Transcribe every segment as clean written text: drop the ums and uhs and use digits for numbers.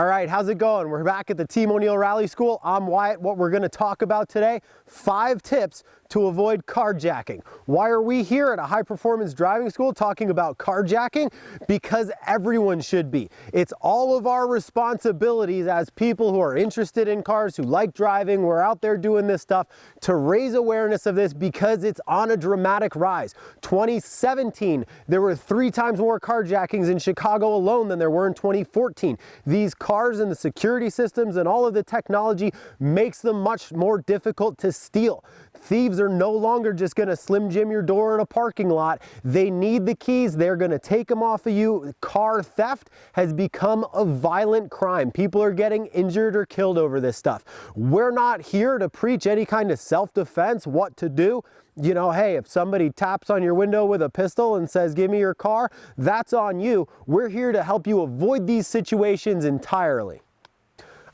All right, how's it going? We're back at the Team O'Neill Rally School. I'm Wyatt. What we're going to talk about today, 5 tips to avoid carjacking. Why are we here at a high performance driving school talking about carjacking? Because everyone should be. It's all of our responsibilities as people who are interested in cars, who like driving, we're out there doing this stuff, to raise awareness of this because it's on a dramatic rise. 2017, there were 3 times more carjackings in Chicago alone than there were in 2014. These cars and the security systems and all of the technology makes them much more difficult to steal. Thieves are no longer just going to Slim Jim your door in a parking lot. They need the keys. They're going to take them off of you. Car theft has become a violent crime. People are getting injured or killed over this stuff. We're not here to preach any kind of self-defense, what to do. You know, hey, if somebody taps on your window with a pistol and says, give me your car, that's on you. We're here to help you avoid these situations entirely.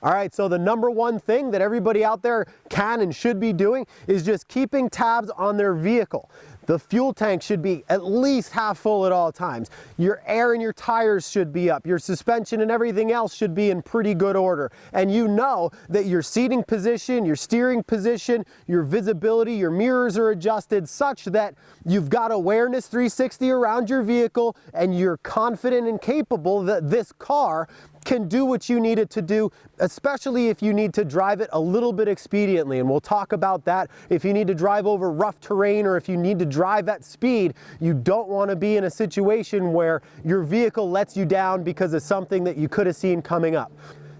All right, so the number one thing that everybody out there can and should be doing is just keeping tabs on their vehicle. The fuel tank should be at least half full at all times. Your air in your tires should be up. Your suspension and everything else should be in pretty good order. And you know that your seating position, your steering position, your visibility, your mirrors are adjusted such that you've got awareness 360 around your vehicle and you're confident and capable that this car can do what you need it to do, especially if you need to drive it a little bit expediently. And we'll talk about that. If you need to drive over rough terrain or if you need to drive at speed, you don't want to be in a situation where your vehicle lets you down because of something that you could have seen coming up.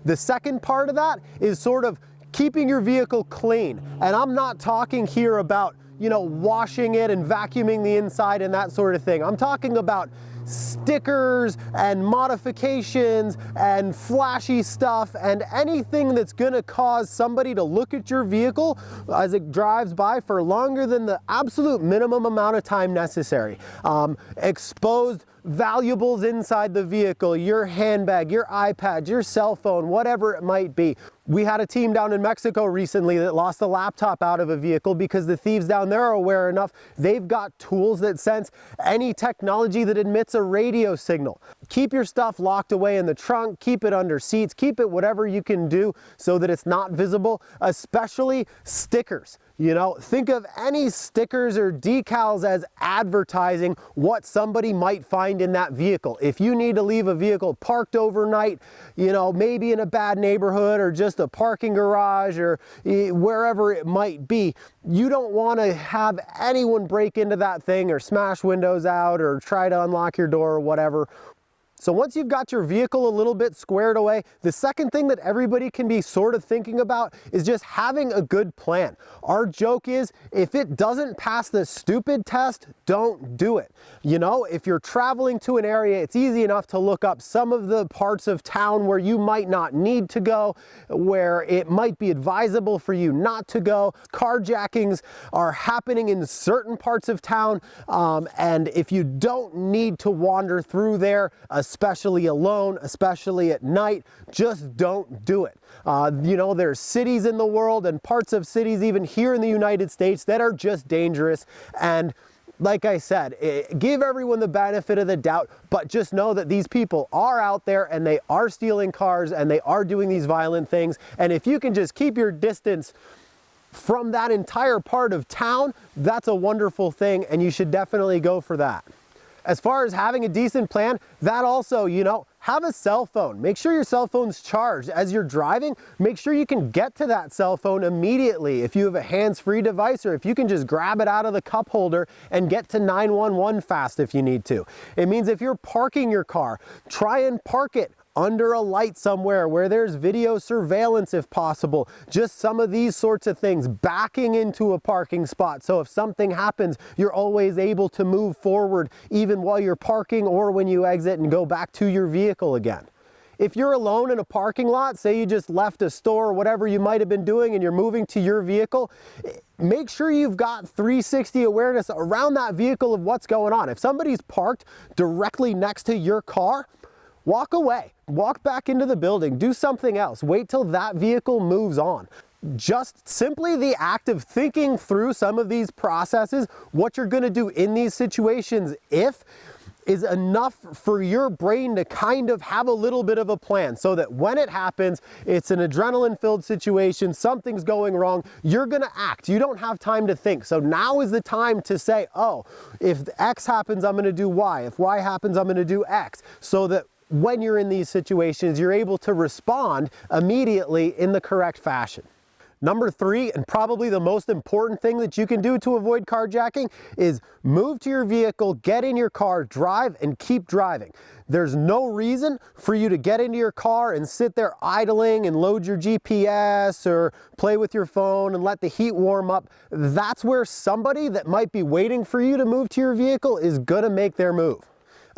The second part of that is sort of keeping your vehicle clean. And I'm not talking here about, you know, washing it and vacuuming the inside and that sort of thing. I'm talking about stickers and modifications and flashy stuff and anything that's going to cause somebody to look at your vehicle as it drives by for longer than the absolute minimum amount of time necessary. Exposed valuables inside the vehicle, your handbag, your iPad, your cell phone, whatever it might be. We had a team down in Mexico recently that lost a laptop out of a vehicle because the thieves down there are aware enough. They've got tools that sense any technology that emits a radio signal. Keep your stuff locked away in the trunk, keep it under seats, keep it whatever you can do so that it's not visible, especially stickers. You know, think of any stickers or decals as advertising what somebody might find in that vehicle. If you need to leave a vehicle parked overnight, you know, maybe in a bad neighborhood or just a parking garage or wherever it might be, you don't want to have anyone break into that thing or smash windows out or try to unlock your door or whatever. So once you've got your vehicle a little bit squared away, the second thing that everybody can be sort of thinking about is just having a good plan. Our joke is, if it doesn't pass the stupid test, don't do it. You know, if you're traveling to an area, it's easy enough to look up some of the parts of town where you might not need to go, where it might be advisable for you not to go. Carjackings are happening in certain parts of town, and if you don't need to wander through there, especially alone, especially at night, just don't do it. You know, there's cities in the world and parts of cities even here in the United States that are just dangerous. And like I said, give everyone the benefit of the doubt, but just know that these people are out there and they are stealing cars and they are doing these violent things. And if you can just keep your distance from that entire part of town, that's a wonderful thing, and you should definitely go for that. As far as having a decent plan, that also, you know, have a cell phone. Make sure your cell phone's charged. As you're driving, make sure you can get to that cell phone immediately. If you have a hands-free device, or if you can just grab it out of the cup holder and get to 911 fast if you need to. It means if you're parking your car, try and park it under a light somewhere where there's video surveillance if possible. Just some of these sorts of things, backing into a parking spot. So if something happens, you're always able to move forward even while you're parking or when you exit and go back to your vehicle again. If you're alone in a parking lot, say you just left a store or whatever you might have been doing and you're moving to your vehicle, make sure you've got 360 awareness around that vehicle of what's going on. If somebody's parked directly next to your car, walk away, walk back into the building, do something else, wait till that vehicle moves on. Just simply the act of thinking through some of these processes, what you're gonna do in these situations if is enough for your brain to kind of have a little bit of a plan, so that when it happens, it's an adrenaline-filled situation, something's going wrong, you're gonna act. You don't have time to think. So now is the time to say, oh, if X happens, I'm gonna do Y. If Y happens, I'm gonna do X. So that when you're in these situations, you're able to respond immediately in the correct fashion. Number 3, and probably the most important thing that you can do to avoid carjacking, is move to your vehicle, get in your car, drive, and keep driving. There's no reason for you to get into your car and sit there idling and load your GPS or play with your phone and let the heat warm up. That's where somebody that might be waiting for you to move to your vehicle is gonna make their move.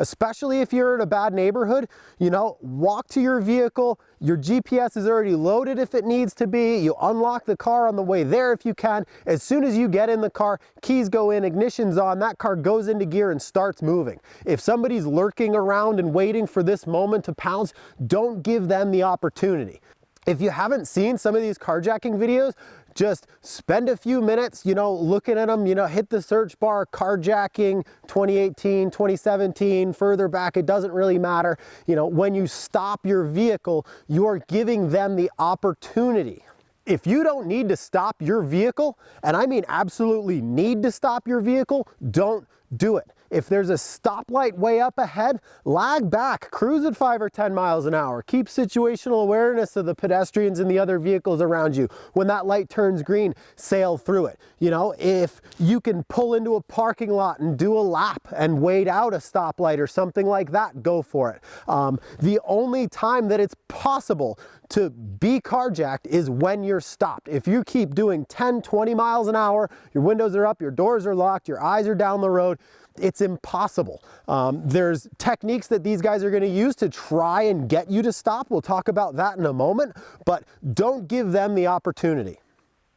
Especially if you're in a bad neighborhood, you know, walk to your vehicle, your GPS is already loaded if it needs to be, you unlock the car on the way there if you can. As soon as you get in the car, keys go in, ignition's on, that car goes into gear and starts moving. If somebody's lurking around and waiting for this moment to pounce, don't give them the opportunity. If you haven't seen some of these carjacking videos, just spend a few minutes, you know, looking at them, you know, hit the search bar, carjacking, 2018, 2017, further back, it doesn't really matter. You know, when you stop your vehicle, you're giving them the opportunity. If you don't need to stop your vehicle, and I mean absolutely need to stop your vehicle, don't do it. If there's a stoplight way up ahead, lag back, cruise at 5 or 10 miles an hour. Keep situational awareness of the pedestrians and the other vehicles around you. When that light turns green, sail through it. You know, if you can pull into a parking lot and do a lap and wait out a stoplight or something like that, go for it. The only time that it's possible to be carjacked is when you're stopped. If you keep doing 10, 20 miles an hour, your windows are up, your doors are locked, your eyes are down the road, it's impossible. There's techniques that these guys are going to use to try and get you to stop. We'll talk about that in a moment, but don't give them the opportunity.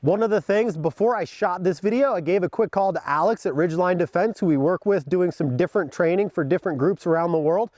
One of the things, before I shot this video, I gave a quick call to Alex at Ridgeline Defense, who we work with doing some different training for different groups around the world.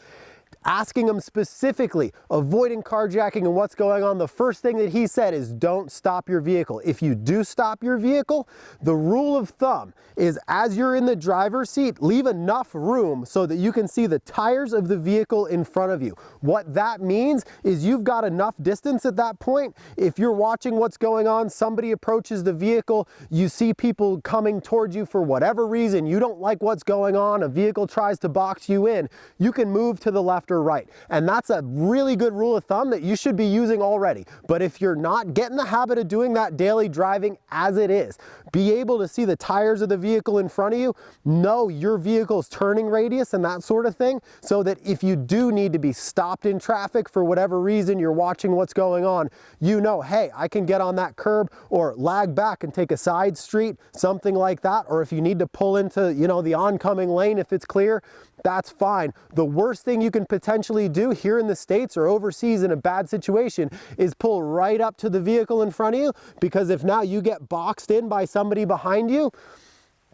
Asking him specifically, avoiding carjacking and what's going on, the first thing that he said is don't stop your vehicle. If you do stop your vehicle, the rule of thumb is as you're in the driver's seat, leave enough room so that you can see the tires of the vehicle in front of you. What that means is you've got enough distance at that point. If you're watching what's going on, somebody approaches the vehicle, you see people coming towards you for whatever reason, you don't like what's going on, a vehicle tries to box you in, you can move to the left or right. And that's a really good rule of thumb that you should be using already. But if you're not, get in the habit of doing that daily driving as it is. Be able to see the tires of the vehicle in front of you, know your vehicle's turning radius and that sort of thing, so that if you do need to be stopped in traffic for whatever reason, you're watching what's going on, you know, hey, I can get on that curb or lag back and take a side street, something like that. Or if you need to pull into, you know, the oncoming lane if it's clear, that's fine. The worst thing you can potentially do here in the States or overseas in a bad situation is pull right up to the vehicle in front of you, because if now you get boxed in by somebody behind you,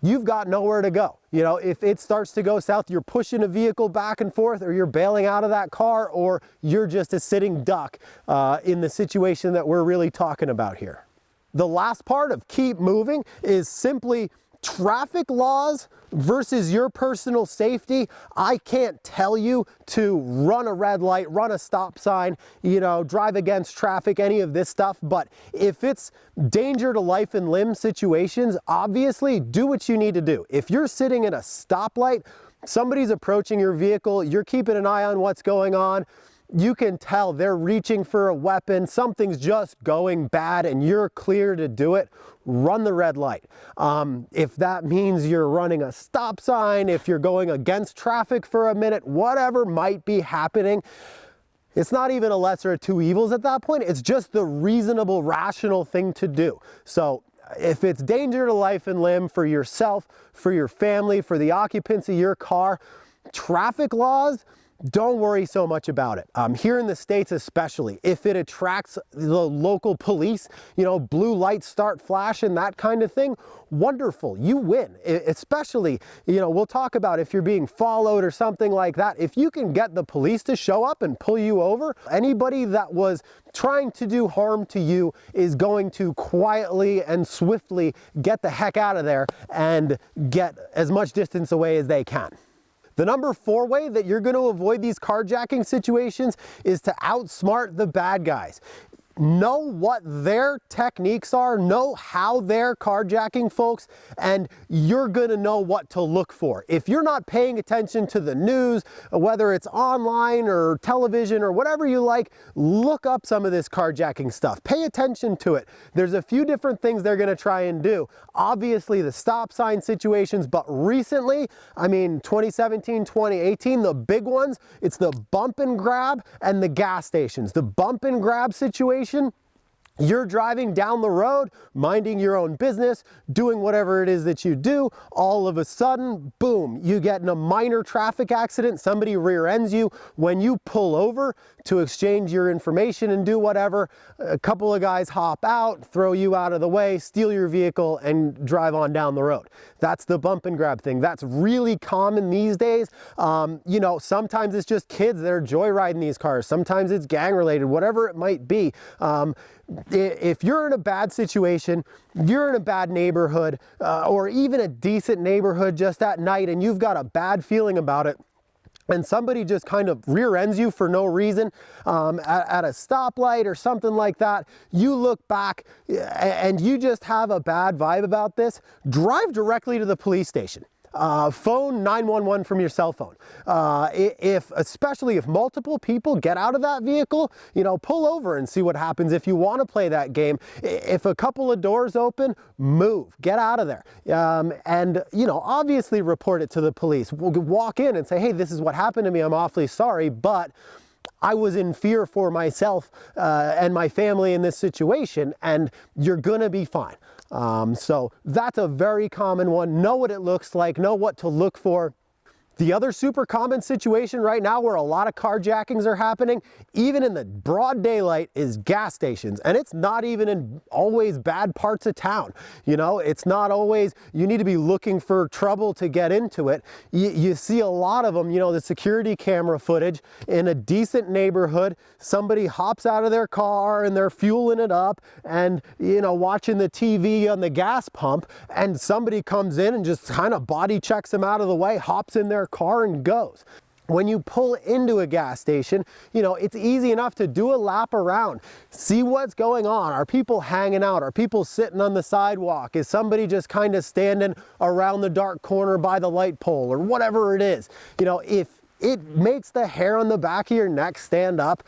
you've got nowhere to go. You know, if it starts to go south, you're pushing a vehicle back and forth, or you're bailing out of that car, or you're just a sitting duck in the situation that we're really talking about here. The last part of keep moving is simply traffic laws versus your personal safety. I can't tell you to run a red light, run a stop sign, you know, drive against traffic, any of this stuff. But if it's danger to life and limb situations, obviously do what you need to do. If you're sitting at a stoplight, somebody's approaching your vehicle, you're keeping an eye on what's going on, you can tell they're reaching for a weapon, something's just going bad and you're clear to do it, run the red light. If that means you're running a stop sign, if you're going against traffic for a minute, whatever might be happening, it's not even a lesser of two evils at that point. It's just the reasonable, rational thing to do. So if it's danger to life and limb for yourself, for your family, for the occupants of your car, traffic laws, don't worry so much about it. Here in the States especially, if it attracts the local police, you know, blue lights start flashing, that kind of thing, wonderful, you win. Especially, you know, we'll talk about if you're being followed or something like that. If you can get the police to show up and pull you over, anybody that was trying to do harm to you is going to quietly and swiftly get the heck out of there and get as much distance away as they can. The number 4 way that you're going to avoid these carjacking situations is to outsmart the bad guys. Know what their techniques are, know how they're carjacking folks, and you're gonna know what to look for. If you're not paying attention to the news, whether it's online or television or whatever you like, look up some of this carjacking stuff. Pay attention to it. There's a few different things they're gonna try and do. Obviously the stop sign situations, but recently, I mean 2017, 2018, the big ones, it's the bump and grab and the gas stations. The bump and grab situation, you're driving down the road, minding your own business, doing whatever it is that you do. All of a sudden, boom, you get in a minor traffic accident. Somebody rear ends you. When you pull over to exchange your information and do whatever, a couple of guys hop out, throw you out of the way, steal your vehicle, and drive on down the road. That's the bump and grab thing. That's really common these days. You know, sometimes it's just kids that are joyriding these cars. Sometimes it's gang related, whatever it might be. If you're in a bad situation, you're in a bad neighborhood, or even a decent neighborhood just at night, and you've got a bad feeling about it, and somebody just kind of rear ends you for no reason at a stoplight or something like that, you look back and you just have a bad vibe about this, drive directly to the police station. Phone 911 from your cell phone. Especially if multiple people get out of that vehicle, you know, pull over and see what happens if you want to play that game. If a couple of doors open, move, get out of there. And, you know, obviously report it to the police. We'll walk in and say, hey, this is what happened to me. I'm awfully sorry, but I was in fear for myself and my family in this situation, and you're gonna be fine. So that's a very common one. Know what it looks like, know what to look for. The other super common situation right now where a lot of carjackings are happening, even in the broad daylight, is gas stations. And it's not even in always bad parts of town. You know, it's not always, you need to be looking for trouble to get into it. You see a lot of them, you know, the security camera footage in a decent neighborhood, somebody hops out of their car and they're fueling it up and, you know, watching the TV on the gas pump, and somebody comes in and just kind of body checks them out of the way, hops in their car and goes. When you pull into a gas station, you know, it's easy enough to do a lap around, see what's going on. Are people hanging out? Are people sitting on the sidewalk? Is somebody just kind of standing around the dark corner by the light pole or whatever it is? You know, if it makes the hair on the back of your neck stand up,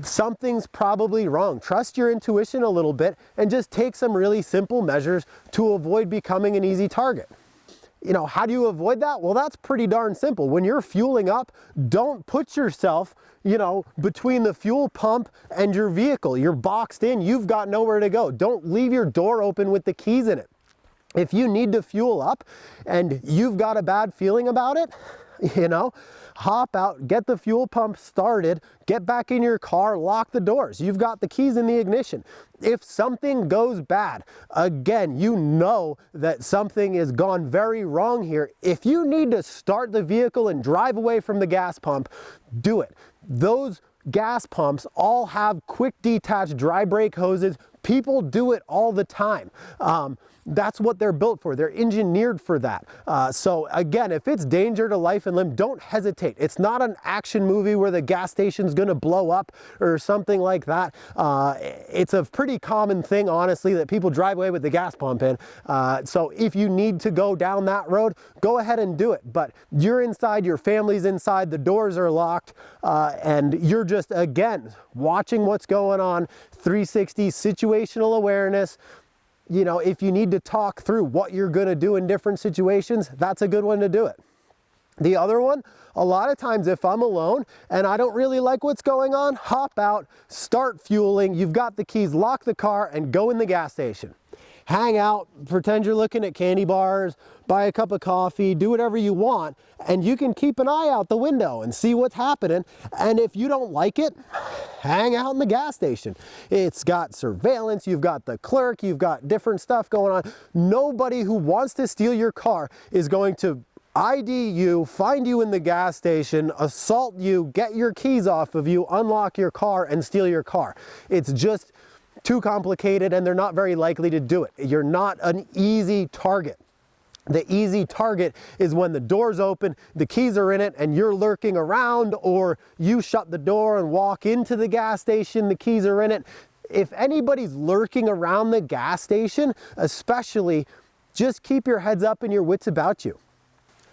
something's probably wrong. Trust your intuition a little bit and just take some really simple measures to avoid becoming an easy target. You know, how do you avoid that? Well, that's pretty darn simple. When you're fueling up, don't put yourself, you know, between the fuel pump and your vehicle. You're boxed in, you've got nowhere to go. Don't leave your door open with the keys in it. If you need to fuel up and you've got a bad feeling about it, you know, hop out, get the fuel pump started, get back in your car, lock the doors. You've got the keys in the ignition. If something goes bad, again, you know that something has gone very wrong here. If you need to start the vehicle and drive away from the gas pump, do it. Those gas pumps all have quick detach dry brake hoses. People do it all the time. That's what they're built for. They're engineered for that. So again, if it's danger to life and limb, don't hesitate. It's not an action movie where the gas station's gonna blow up or something like that. It's a pretty common thing, honestly, that people drive away with the gas pump in. So if you need to go down that road, go ahead and do it. But you're inside, your family's inside, the doors are locked, and you're just, again, watching what's going on. 360 situational awareness. You know, if you need to talk through what you're going to do in different situations, that's a good one to do it. The other one, a lot of times if I'm alone and I don't really like what's going on, hop out, start fueling, you've got the keys, lock the car and go in the gas station. Hang out, pretend you're looking at candy bars, buy a cup of coffee, do whatever you want, and you can keep an eye out the window and see what's happening. And if you don't like it, hang out in the gas station. It's got surveillance, you've got the clerk, you've got different stuff going on. Nobody who wants to steal your car is going to ID you, find you in the gas station, assault you, get your keys off of you, unlock your car, and steal your car. It's just too complicated, and they're not very likely to do it. You're not an easy target. The easy target is when the door's open, the keys are in it, and you're lurking around, or you shut the door and walk into the gas station, the keys are in it. If anybody's lurking around the gas station, especially, just keep your heads up and your wits about you.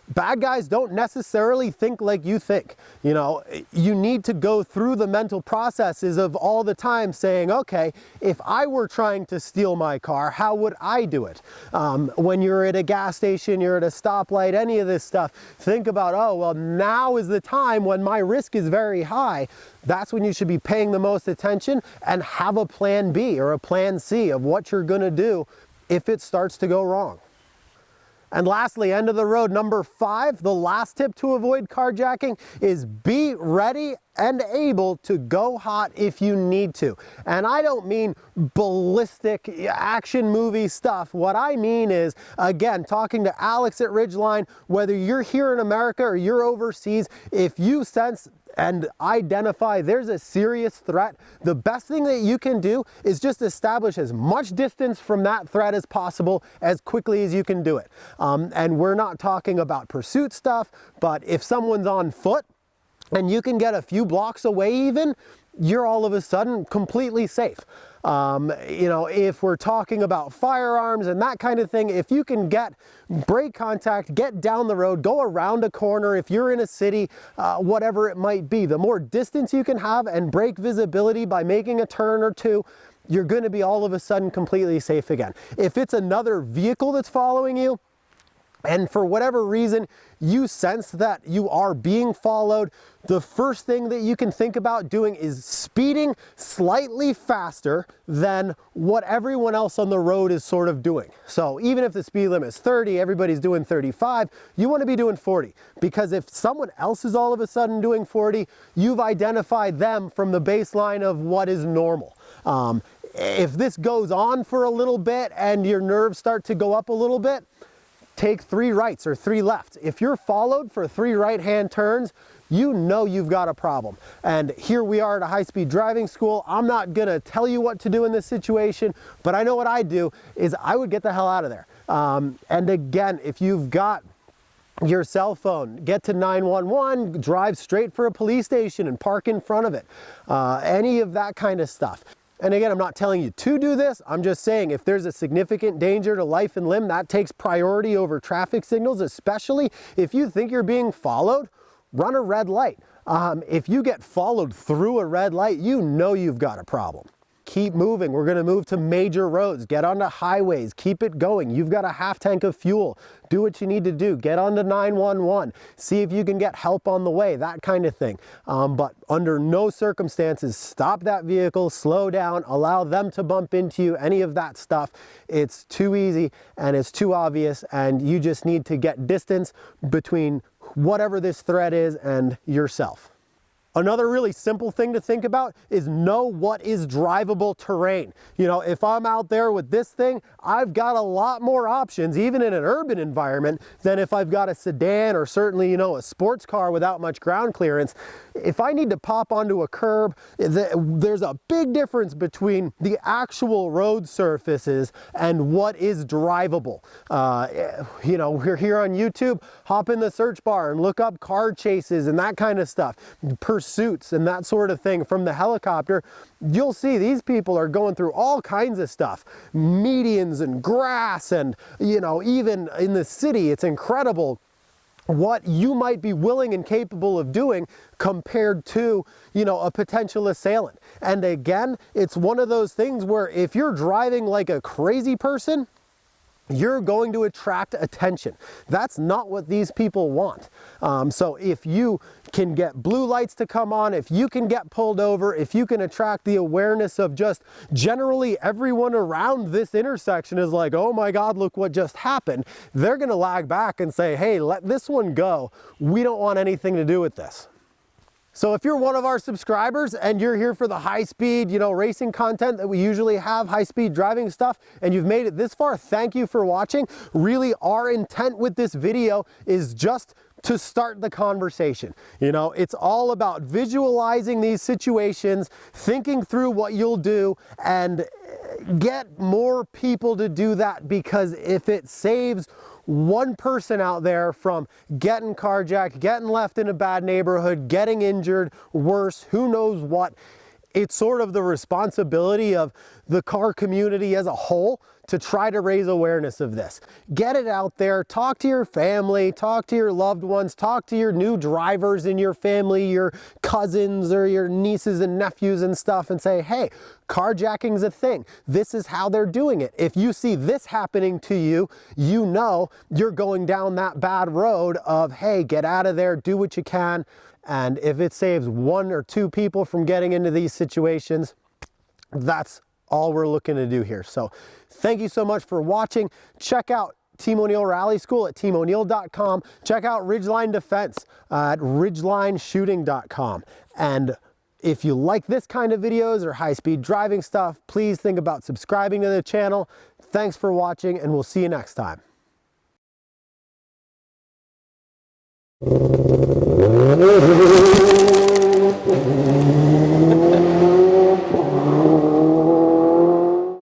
Bad guys don't necessarily think like you think. You know, you need to go through the mental processes of all the time saying, okay, if I were trying to steal my car, how would I do it? When you're at a gas station, you're at a stoplight, any of this stuff, think about, oh, well, now is the time when my risk is very high. That's when you should be paying the most attention and have a plan B or a plan C of what you're gonna do if it starts to go wrong. And lastly, end of the road, number 5, the last tip to avoid carjacking is be ready and able to go hot if you need to. And I don't mean ballistic action movie stuff. What I mean is, again, talking to Alex at Ridgeline, whether you're here in America or you're overseas, if you sense and identify there's a serious threat, the best thing that you can do is just establish as much distance from that threat as possible as quickly as you can do it. And we're not talking about pursuit stuff, but if someone's on foot and you can get a few blocks away even, you're all of a sudden completely safe. You know, if we're talking about firearms and that kind of thing, if you can break contact, get down the road, go around a corner, if you're in a city, whatever it might be, the more distance you can have and break visibility by making a turn or two, you're going to be all of a sudden completely safe again. If it's another vehicle that's following you, and for whatever reason you sense that you are being followed, the first thing that you can think about doing is speeding slightly faster than what everyone else on the road is sort of doing. So even if the speed limit is 30, everybody's doing 35, you want to be doing 40. Because if someone else is all of a sudden doing 40, you've identified them from the baseline of what is normal. If this goes on for a little bit and your nerves start to go up a little bit, take 3 rights or 3 lefts. If you're followed for 3 right-hand turns, you know you've got a problem. And here we are at a high-speed driving school. I'm not gonna tell you what to do in this situation, but I know what I do is I would get the hell out of there. And again, if you've got your cell phone, get to 911, drive straight for a police station and park in front of it. Any of that kind of stuff. And again, I'm not telling you to do this. I'm just saying if there's a significant danger to life and limb, that takes priority over traffic signals, especially if you think you're being followed, run a red light. If you get followed through a red light, you know you've got a problem. Keep moving. We're going to move to major roads. Get onto highways. Keep it going. You've got a half tank of fuel. Do what you need to do. Get onto 911. See if you can get help on the way, that kind of thing. But under no circumstances, stop that vehicle, slow down, allow them to bump into you, any of that stuff. It's too easy and it's too obvious, and you just need to get distance between whatever this threat is and yourself. Another really simple thing to think about is know what is drivable terrain. You know, if I'm out there with this thing, I've got a lot more options, even in an urban environment, than if I've got a sedan or certainly, you know, a sports car without much ground clearance. If I need to pop onto a curb, there's a big difference between the actual road surfaces and what is drivable. You know, we're here on YouTube, hop in the search bar and look up car chases and that kind of stuff. Pursuits and that sort of thing from the helicopter, you'll see these people are going through all kinds of stuff, medians and grass, and you know, even in the city, it's incredible what you might be willing and capable of doing compared to, you know, a potential assailant. And again, it's one of those things where if you're driving like a crazy person, you're going to attract attention. That's not what these people want. So if you can get blue lights to come on, if you can get pulled over, if you can attract the awareness of just generally everyone around this intersection is like, oh my God, look what just happened, they're gonna lag back and say, hey, let this one go. We don't want anything to do with this. So if you're one of our subscribers and you're here for the high-speed, you know, racing content that we usually have, high-speed driving stuff, and you've made it this far, thank you for watching. Really, our intent with this video is just to start the conversation. You know, it's all about visualizing these situations, thinking through what you'll do, and get more people to do that, because if it saves one person out there from getting carjacked, getting left in a bad neighborhood, getting injured, worse, who knows what. It's sort of the responsibility of the car community as a whole to try to raise awareness of this. Get it out there, talk to your family, talk to your loved ones, talk to your new drivers in your family, your cousins or your nieces and nephews and stuff, and say, hey, carjacking's a thing. This is how they're doing it. If you see this happening to you, you know you're going down that bad road of, hey, get out of there, do what you can. And if it saves 1 or 2 people from getting into these situations, that's all we're looking to do here. So thank you so much for watching. Check out Team O'Neill Rally School at teamo'neill.com. Check out Ridgeline Defense at ridgelinesshooting.com. And if you like this kind of videos or high-speed driving stuff, please think about subscribing to the channel. Thanks for watching, and we'll see you next time.